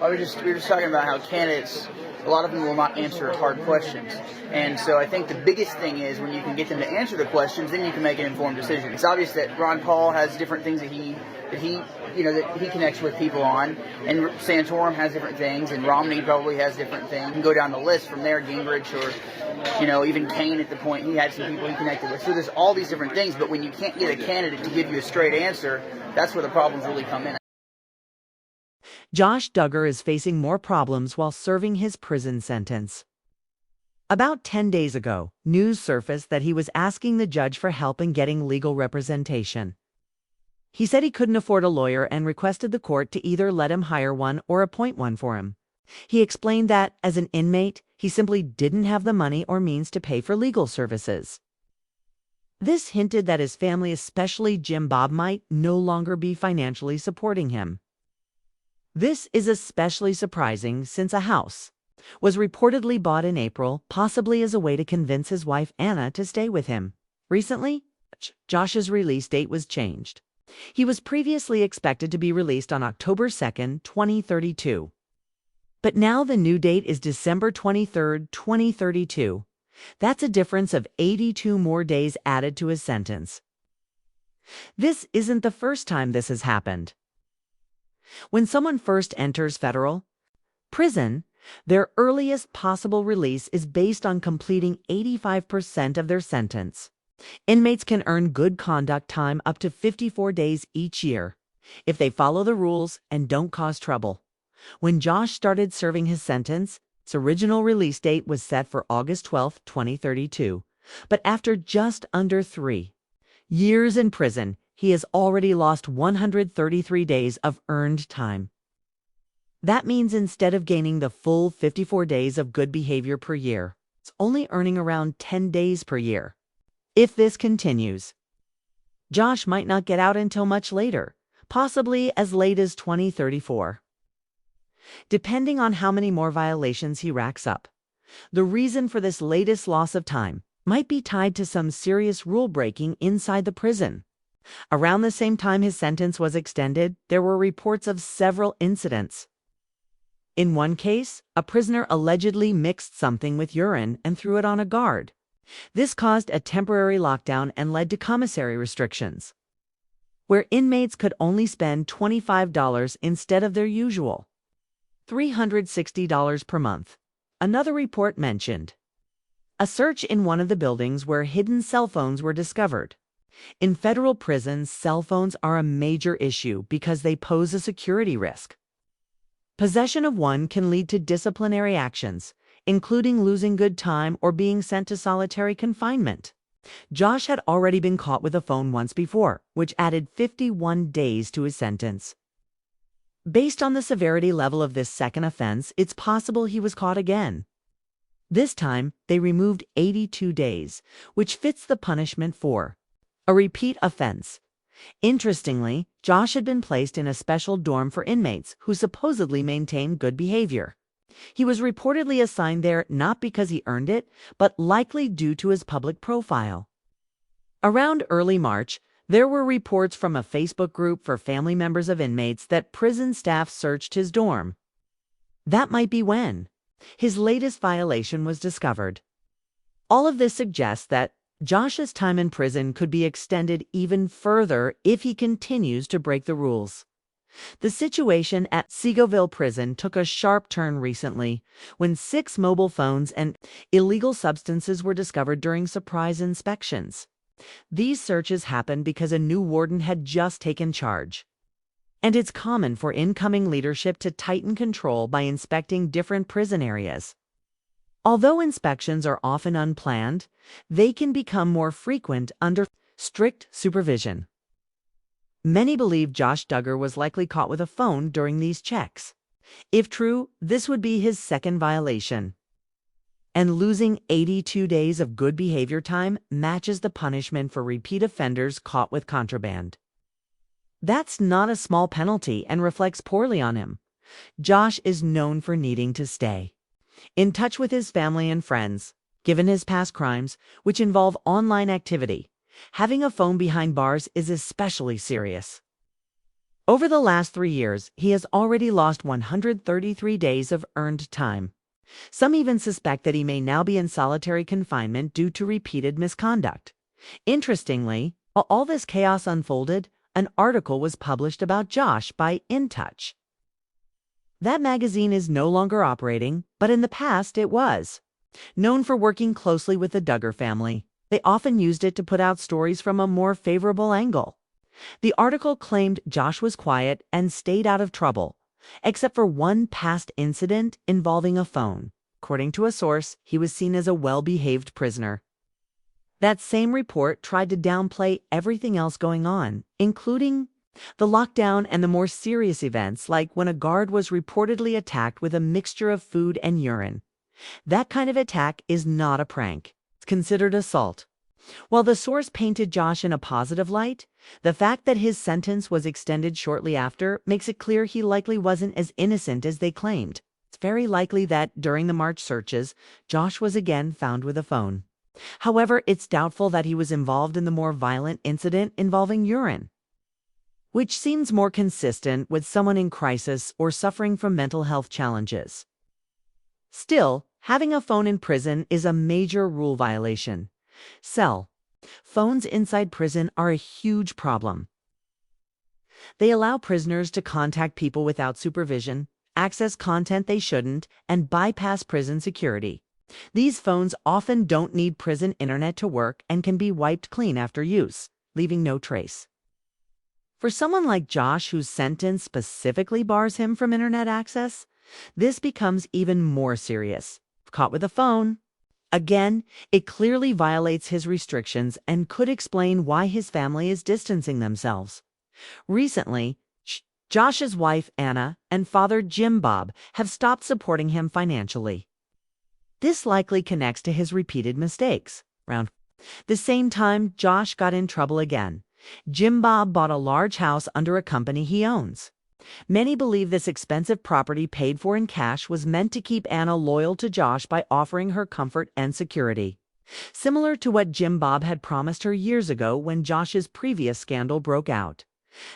We were just talking about how candidates, a lot of them will not answer hard questions. And so I think the biggest thing is when you can get them to answer the questions, then you can make an informed decision. It's obvious that Ron Paul has different things that he connects with people on, and Santorum has different things, and Romney probably has different things. You can go down the list from there, Gingrich, or even Kane at the point, he had some people he connected with. So there's all these different things, but when you can't get a candidate to give you a straight answer, that's where the problems really come in. Josh Duggar is facing more problems while serving his prison sentence. About 10 days ago, news surfaced that he was asking the judge for help in getting legal representation. He said he couldn't afford a lawyer and requested the court to either let him hire one or appoint one for him. He explained that, as an inmate, he simply didn't have the money or means to pay for legal services. This hinted that his family, especially Jim Bob, might no longer be financially supporting him. This is especially surprising since a house was reportedly bought in April, possibly as a way to convince his wife Anna to stay with him. Recently, Josh's release date was changed. He was previously expected to be released on October 2, 2032. But now the new date is December 23, 2032. That's a difference of 82 more days added to his sentence. This isn't the first time this has happened. When someone first enters federal prison, their earliest possible release is based on completing 85% of their sentence. Inmates can earn good conduct time up to 54 days each year if they follow the rules and don't cause trouble. When Josh started serving his sentence, its original release date was set for August 12, 2032. But after just under 3 years in prison, he has already lost 133 days of earned time. That means instead of gaining the full 54 days of good behavior per year, it's only earning around 10 days per year. If this continues, Josh might not get out until much later, possibly as late as 2034. Depending on how many more violations he racks up, the reason for this latest loss of time might be tied to some serious rule breaking inside the prison. Around the same time his sentence was extended, there were reports of several incidents. In one case, a prisoner allegedly mixed something with urine and threw it on a guard. This caused a temporary lockdown and led to commissary restrictions, where inmates could only spend $25 instead of their usual $360 per month. Another report mentioned a search in one of the buildings where hidden cell phones were discovered. In federal prisons, cell phones are a major issue because they pose a security risk. Possession of one can lead to disciplinary actions, including losing good time or being sent to solitary confinement. Josh had already been caught with a phone once before, which added 51 days to his sentence. Based on the severity level of this second offense, it's possible he was caught again. This time, they removed 82 days, which fits the punishment for a repeat offense. Interestingly, Josh had been placed in a special dorm for inmates who supposedly maintain good behavior. He was reportedly assigned there not because he earned it, but likely due to his public profile. Around early March, there were reports from a Facebook group for family members of inmates that prison staff searched his dorm. That might be when his latest violation was discovered. All of this suggests that Josh's time in prison could be extended even further if he continues to break the rules. The situation at Seagoville prison took a sharp turn recently when 6 mobile phones and illegal substances were discovered during surprise inspections. These searches happened because a new warden had just taken charge. And it's common for incoming leadership to tighten control by inspecting different prison areas. Although inspections are often unplanned, they can become more frequent under strict supervision. Many believe Josh Duggar was likely caught with a phone during these checks. If true, this would be his second violation. And losing 82 days of good behavior time matches the punishment for repeat offenders caught with contraband. That's not a small penalty and reflects poorly on him. Josh is known for needing to stay in touch with his family and friends. Given his past crimes, which involve online activity, having a phone behind bars is especially serious. Over the last 3 years, he has already lost 133 days of earned time. Some even suspect that he may now be in solitary confinement due to repeated misconduct. Interestingly, while all this chaos unfolded, an article was published about Josh by In Touch. That magazine is no longer operating, but in the past it was. Known for working closely with the Duggar family, they often used it to put out stories from a more favorable angle. The article claimed Josh was quiet and stayed out of trouble, except for one past incident involving a phone. According to a source, he was seen as a well-behaved prisoner. That same report tried to downplay everything else going on, including the lockdown and the more serious events like when a guard was reportedly attacked with a mixture of food and urine. That kind of attack is not a prank. It's considered assault. While the source painted Josh in a positive light, the fact that his sentence was extended shortly after makes it clear he likely wasn't as innocent as they claimed. It's very likely that during the March searches, Josh was again found with a phone. However, it's doubtful that he was involved in the more violent incident involving urine, which seems more consistent with someone in crisis or suffering from mental health challenges. Still, having a phone in prison is a major rule violation. Phones inside prison are a huge problem. They allow prisoners to contact people without supervision, access content they shouldn't, and bypass prison security. These phones often don't need prison internet to work and can be wiped clean after use, leaving no trace. For someone like Josh, whose sentence specifically bars him from internet access, this becomes even more serious. Caught with a phone, again, it clearly violates his restrictions and could explain why his family is distancing themselves. Recently, Josh's wife, Anna, and father, Bob, have stopped supporting him financially. This likely connects to his repeated mistakes. Around the same time, Josh got in trouble again. Bob bought a large house under a company he owns. Many believe this expensive property paid for in cash was meant to keep Anna loyal to Josh by offering her comfort and security. Similar to what Bob had promised her years ago when Josh's previous scandal broke out.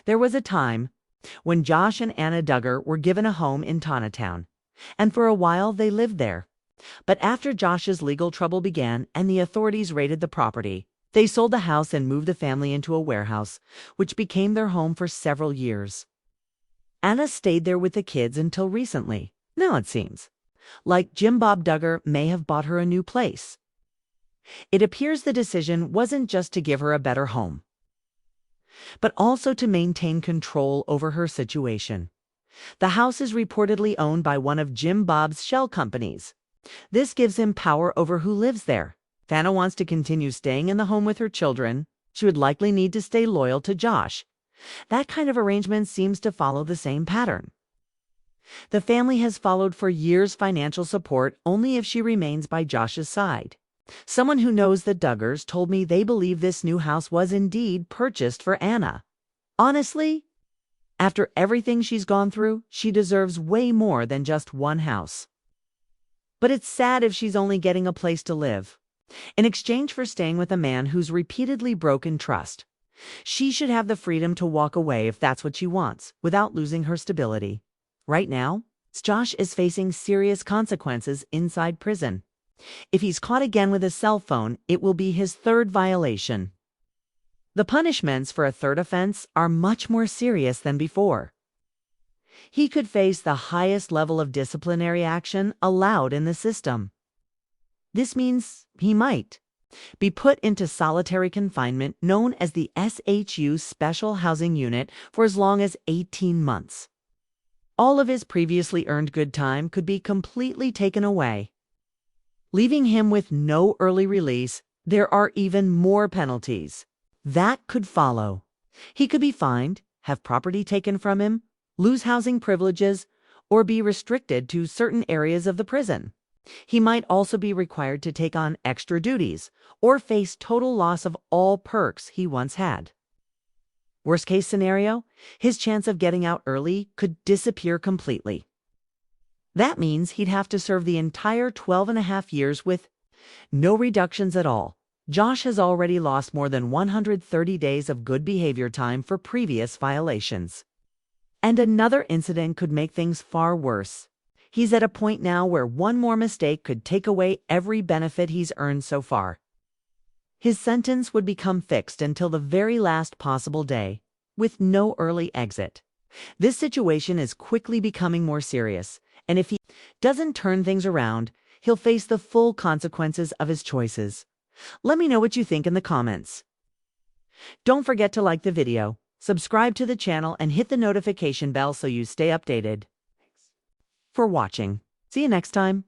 There was a time when Josh and Anna Duggar were given a home in Town, and for a while they lived there. But after Josh's legal trouble began and the authorities raided the property, they sold the house and moved the family into a warehouse, which became their home for several years. Anna stayed there with the kids until recently. Now it seems like Bob Duggar may have bought her a new place. It appears the decision wasn't just to give her a better home, but also to maintain control over her situation. The house is reportedly owned by one of Bob's shell companies. This gives him power over who lives there. If Anna wants to continue staying in the home with her children, she would likely need to stay loyal to Josh. That kind of arrangement seems to follow the same pattern. The family has followed for years financial support only if she remains by Josh's side. Someone who knows the Duggars told me they believe this new house was indeed purchased for Anna. Honestly, after everything she's gone through, she deserves way more than just one house. But it's sad if she's only getting a place to live. In exchange for staying with a man who's repeatedly broken trust, she should have the freedom to walk away if that's what she wants, without losing her stability. Right now, Josh is facing serious consequences inside prison. If he's caught again with a cell phone, it will be his third violation. The punishments for a third offense are much more serious than before. He could face the highest level of disciplinary action allowed in the system. This means he might be put into solitary confinement known as the SHU Special Housing Unit for as long as 18 months. All of his previously earned good time could be completely taken away, leaving him with no early release. There are even more penalties that could follow. He could be fined, have property taken from him, lose housing privileges, or be restricted to certain areas of the prison. He might also be required to take on extra duties or face total loss of all perks he once had. Worst case scenario, his chance of getting out early could disappear completely. That means he'd have to serve the entire 12.5 years with no reductions at all. Josh has already lost more than 130 days of good behavior time for previous violations. And another incident could make things far worse. He's at a point now where one more mistake could take away every benefit he's earned so far. His sentence would become fixed until the very last possible day, with no early exit. This situation is quickly becoming more serious, and if he doesn't turn things around, he'll face the full consequences of his choices. Let me know what you think in the comments. Don't forget to like the video, subscribe to the channel, and hit the notification bell so you stay updated. Thanks for watching. See you next time.